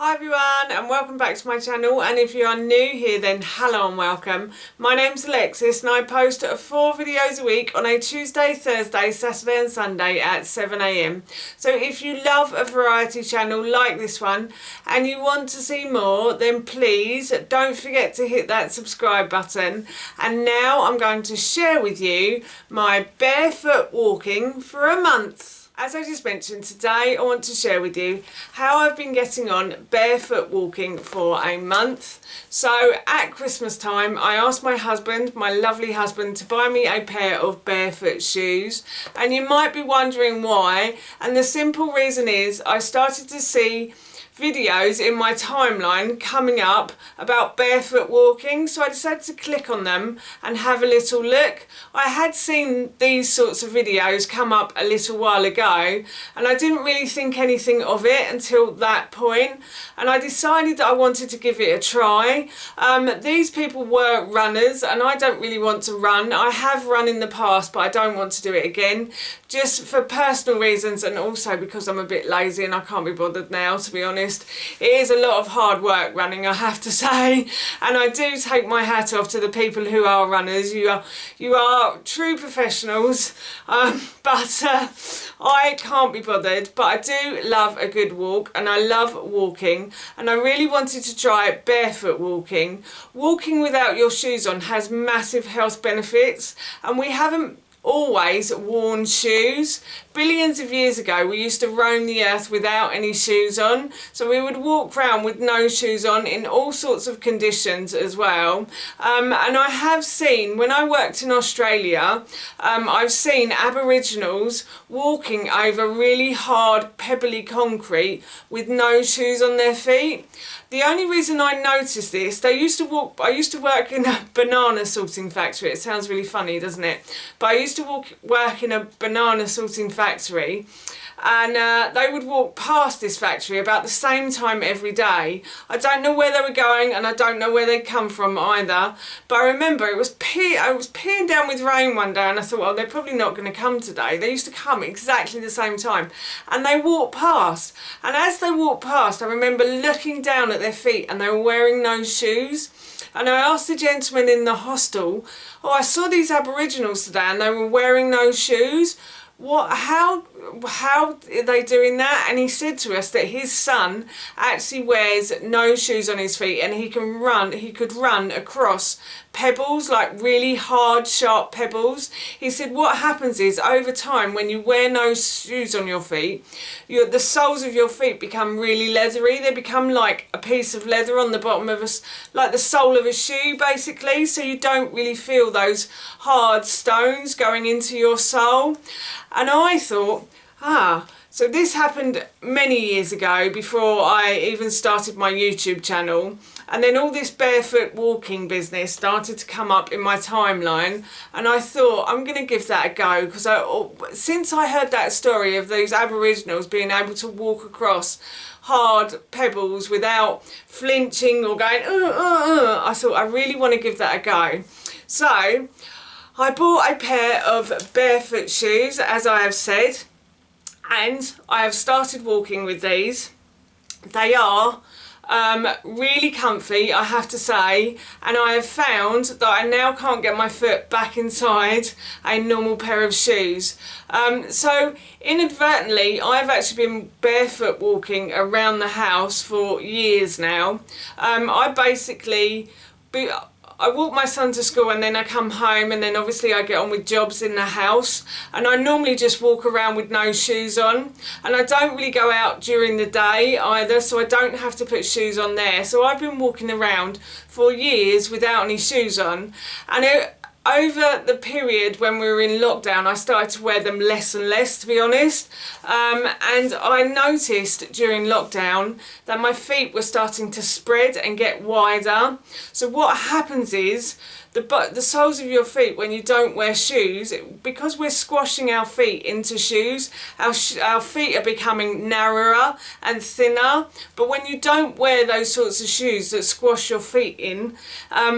Hi everyone and welcome back to my channel, and if you are new here then hello and welcome. My name's Alexis and I post 4 videos a week on a Tuesday, Thursday, Saturday and Sunday at 7 AM. So if you love a variety channel like this one and you want to see more, then please don't forget to hit that subscribe button. And now I'm going to share with you my barefoot walking for a month. As I just mentioned, today I want to share with you how I've been getting on barefoot walking for a month. So at Christmas time, I asked my husband, my lovely husband, to buy me a pair of barefoot shoes. And you might be wondering why. And the simple reason is I started to see videos in my timeline coming up about barefoot walking, so I decided to click on them and have a little look. I had seen these sorts of videos come up a little while ago and I didn't really think anything of it until that point, and I decided that I wanted to give it a try. These people were runners and I don't really want to run. I have run in the past but I don't want to do it again, just for personal reasons and also because I'm a bit lazy and I can't be bothered now, to be honest. It is a lot of hard work running, I have to say, and I do take my hat off to the people who are runners. You are true professionals, but I can't be bothered. But I do love a good walk and I love walking, and I really wanted to try barefoot walking. Walking without your shoes on has massive health benefits, and we haven't always worn shoes. Billions of years ago we used to roam the earth without any shoes on, so we would walk around with no shoes on in all sorts of conditions as well. And I have seen, when I worked in Australia, I've seen Aboriginals walking over really hard pebbly concrete with no shoes on their feet. The only reason I noticed this, I used to work in a banana sorting factory. It sounds really funny, doesn't it? But I used to work in a banana sorting factory, and they would walk past this factory about the same time every day. I don't know where they were going and I don't know where they'd come from either, but I remember I was peeing down with rain one day and I thought, well, they're probably not going to come today. They used to come exactly the same time and they walked past, and as they walked past I remember looking down at their feet and they were wearing no shoes. And I asked the gentleman in the hostel, oh, I saw these Aboriginals today and they were wearing no shoes. How are they doing that? And he said to us that his son actually wears no shoes on his feet and he could run across pebbles, like really hard sharp pebbles. He said what happens is over time when you wear no shoes on your feet, the soles of your feet become really leathery. They become like a piece of leather on the bottom of like the sole of a shoe basically, so you don't really feel those hard stones going into your sole. And I thought, so this happened many years ago before I even started my YouTube channel, and then all this barefoot walking business started to come up in my timeline, and I thought I'm going to give that a go, because since I heard that story of those Aboriginals being able to walk across hard pebbles without flinching or going I thought I really want to give that a go. So I bought a pair of barefoot shoes, as I have said, and I have started walking with these. They are really comfy, I have to say, and I have found that I now can't get my foot back inside a normal pair of shoes. So inadvertently I've actually been barefoot walking around the house for years now. I walk my son to school and then I come home, and then obviously I get on with jobs in the house, and I normally just walk around with no shoes on, and I don't really go out during the day either, so I don't have to put shoes on there. So I've been walking around for years without any shoes on, and over the period when we were in lockdown I started to wear them less and less, to be honest, and I noticed during lockdown that my feet were starting to spread and get wider. So what happens is the soles of your feet, when you don't wear shoes, because we're squashing our feet into shoes, our feet are becoming narrower and thinner. But when you don't wear those sorts of shoes that squash your feet in,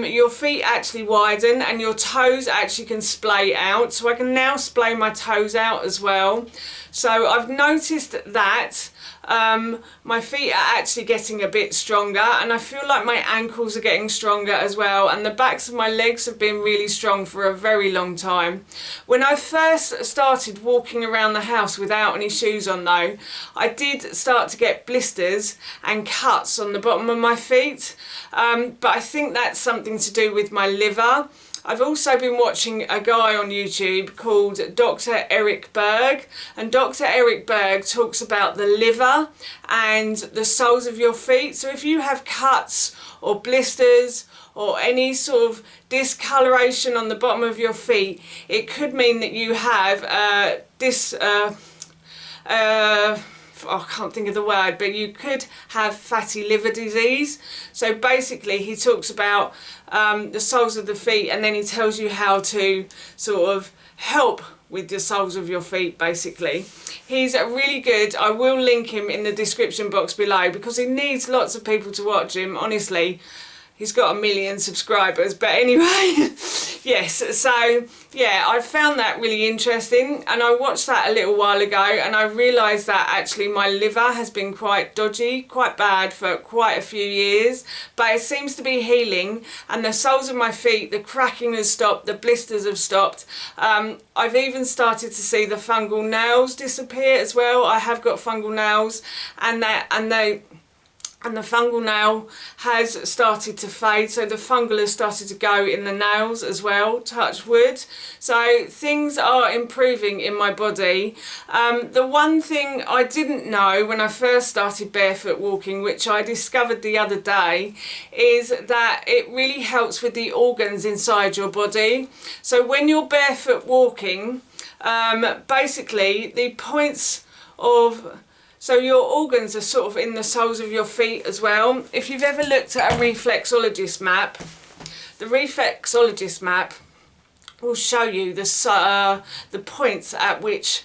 your feet actually widen and your toes actually can splay out. So I can now splay my toes out as well. So I've noticed that my feet are actually getting a bit stronger, and I feel like my ankles are getting stronger as well, and the backs of my legs have been really strong for a very long time. When I first started walking around the house without any shoes on though, I did start to get blisters and cuts on the bottom of my feet, but I think that's something to do with my liver. I've also been watching a guy on YouTube called Dr. Eric Berg, and Dr. Eric Berg talks about the liver and the soles of your feet. So if you have cuts or blisters or any sort of discoloration on the bottom of your feet, it could mean that you have I can't think of the word, but you could have fatty liver disease. So basically he talks about the soles of the feet, and then he tells you how to sort of help with the soles of your feet basically. He's really good. I will link him in the description box below because he needs lots of people to watch him, honestly. He's got 1 million subscribers, but anyway, yes, so yeah, I found that really interesting, and I watched that a little while ago, and I realised that actually my liver has been quite dodgy, quite bad for quite a few years, but it seems to be healing, and the soles of my feet, the cracking has stopped, the blisters have stopped. I've even started to see the fungal nails disappear as well. I have got fungal nails, and the fungal nail has started to fade, so the fungal has started to go in the nails as well, touch wood. So things are improving in my body. The one thing I didn't know when I first started barefoot walking, which I discovered the other day, is that it really helps with the organs inside your body. So when you're barefoot walking, basically the points of... So your organs are sort of in the soles of your feet as well. If you've ever looked at a reflexologist map, the reflexologist map will show you the points at which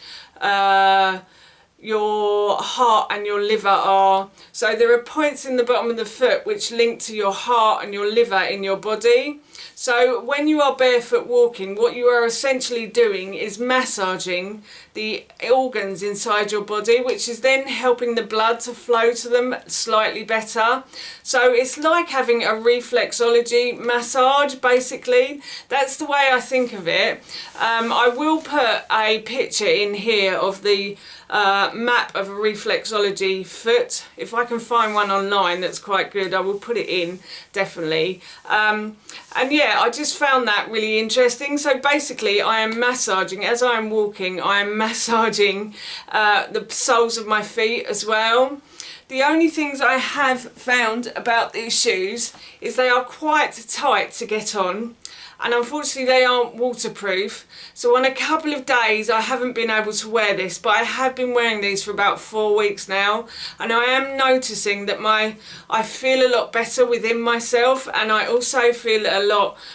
your heart and your liver are. So there are points in the bottom of the foot which link to your heart and your liver in your body. So when you are barefoot walking, what you are essentially doing is massaging the organs inside your body, which is then helping the blood to flow to them slightly better. So it's like having a reflexology massage, basically. That's the way I think of it. I will put a picture in here of the map of a reflexology foot. If I can find one online that's quite good, I will put it in, definitely. And yeah, I just found that really interesting. So basically I am massaging, as I am walking, I am massaging the soles of my feet as well. The only things I have found about these shoes is they are quite tight to get on, and unfortunately they aren't waterproof. So on a couple of days I haven't been able to wear this, but I have been wearing these for about 4 weeks now, and I am noticing that I feel a lot better within myself, and I also feel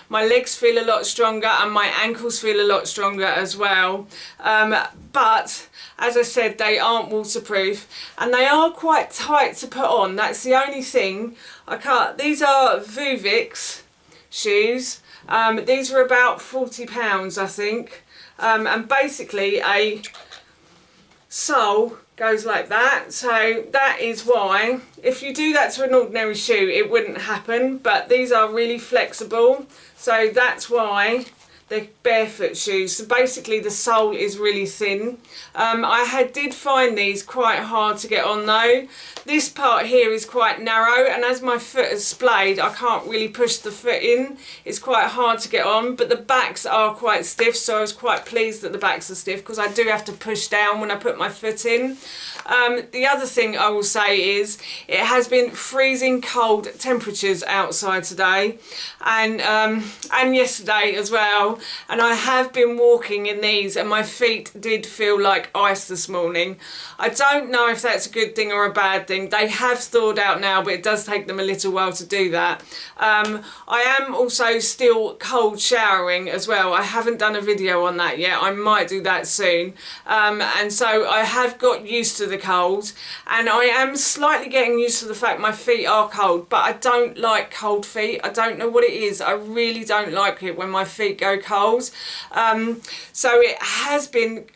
my legs feel a lot stronger, and my ankles feel a lot stronger as well. But as I said, they aren't waterproof, and they are quite tight to put on. That's the only thing. These are Vuvix shoes. These were about £40, I think, and basically a sole goes like that. So that is why, if you do that to an ordinary shoe, it wouldn't happen, but these are really flexible, so that's why they're barefoot shoes. So basically the sole is really thin. I did find these quite hard to get on though. This part here is quite narrow, and as my foot is splayed, I can't really push the foot in. It's quite hard to get on, but the backs are quite stiff, so I was quite pleased that the backs are stiff, because I do have to push down when I put my foot in. The other thing I will say is it has been freezing cold temperatures outside today, and yesterday as well, and I have been walking in these, and my feet did feel like ice this morning. I don't know if that's a good thing or a bad thing. They have thawed out now, but it does take them a little while to do that. I am also still cold showering as well. I haven't done a video on that yet. I might do that soon. And so I have got used to the cold, and I am slightly getting used to the fact my feet are cold, but I don't like cold feet. I don't know what it is. I really don't like it when my feet go cold. So it has been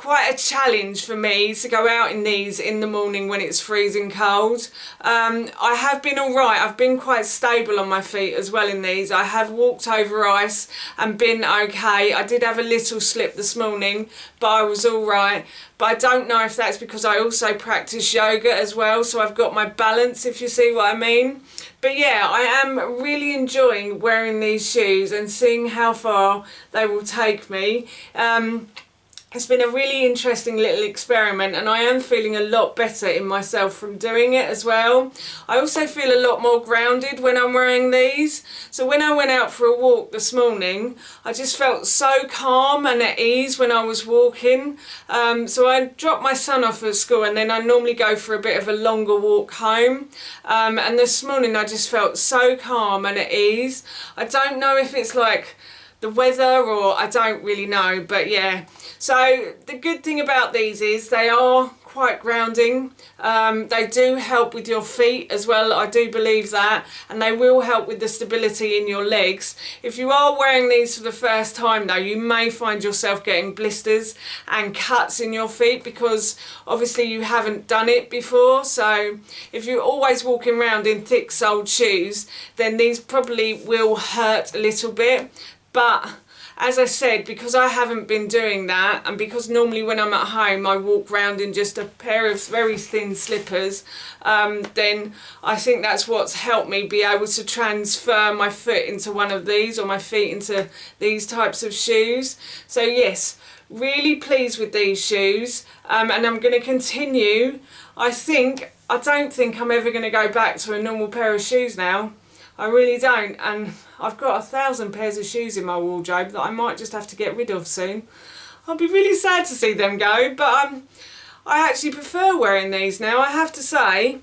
quite a challenge for me to go out in these in the morning when it's freezing cold. I have been alright, I've been quite stable on my feet as well in these. I have walked over ice and been okay. I did have a little slip this morning, but I was alright. But I don't know if that's because I also practice yoga as well, so I've got my balance, if you see what I mean. But yeah, I am really enjoying wearing these shoes and seeing how far they will take me. It's been a really interesting little experiment, and I am feeling a lot better in myself from doing it as well. I also feel a lot more grounded when I'm wearing these. So when I went out for a walk this morning, I just felt so calm and at ease when I was walking. So I dropped my son off at school, and then I normally go for a bit of a longer walk home. And this morning I just felt so calm and at ease. I don't know if it's like the weather, or I don't really know, but yeah. So the good thing about these is they are quite grounding. They do help with your feet as well, I do believe that, and they will help with the stability in your legs. If you are wearing these for the first time though, you may find yourself getting blisters and cuts in your feet because obviously you haven't done it before. So if you're always walking around in thick soled shoes, then these probably will hurt a little bit. But as I said, because I haven't been doing that, and because normally when I'm at home I walk around in just a pair of very thin slippers, then I think that's what's helped me be able to transfer my foot into one of these, or my feet into these types of shoes. So yes, really pleased with these shoes, and I'm going to continue. I don't think I'm ever going to go back to a normal pair of shoes now. I really don't, and I've got 1,000 pairs of shoes in my wardrobe that I might just have to get rid of soon. I'll be really sad to see them go, but I actually prefer wearing these now, I have to say.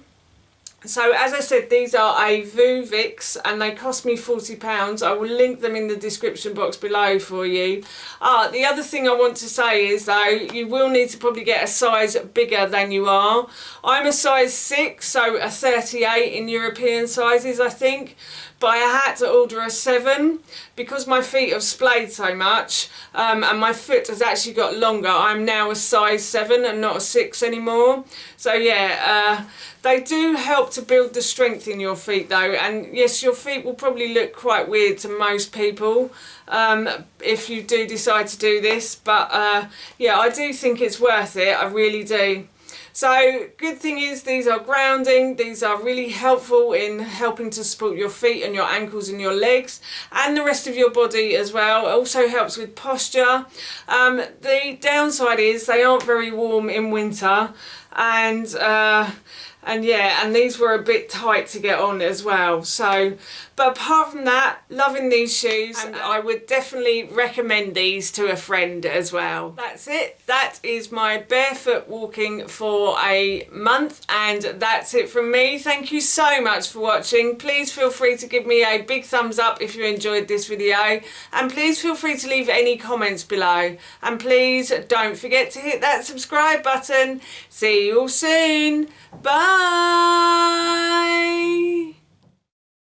So as I said, these are a Vuvix and they cost me £40. I will link them in the description box below for you. The other thing I want to say is though, you will need to probably get a size bigger than you are. I'm a size 6, so a 38 in European sizes I think. But I had to order a 7 because my feet have splayed so much, and my foot has actually got longer. I'm now a size 7 and not a 6 anymore. So yeah, they do help to build the strength in your feet though, and yes, your feet will probably look quite weird to most people if you do decide to do this, but yeah, I do think it's worth it, I really do. So good thing is these are grounding, these are really helpful in helping to support your feet and your ankles and your legs and the rest of your body as well. It also helps with posture. The downside is they aren't very warm in winter, and yeah, and these were a bit tight to get on as well. So, but apart from that, loving these shoes, and I would definitely recommend these to a friend as well. That's it. That is my barefoot walking for a month, and that's it from me. Thank you so much for watching. Please feel free to give me a big thumbs up if you enjoyed this video, and please feel free to leave any comments below, and please don't forget to hit that subscribe button. See you all soon. Bye.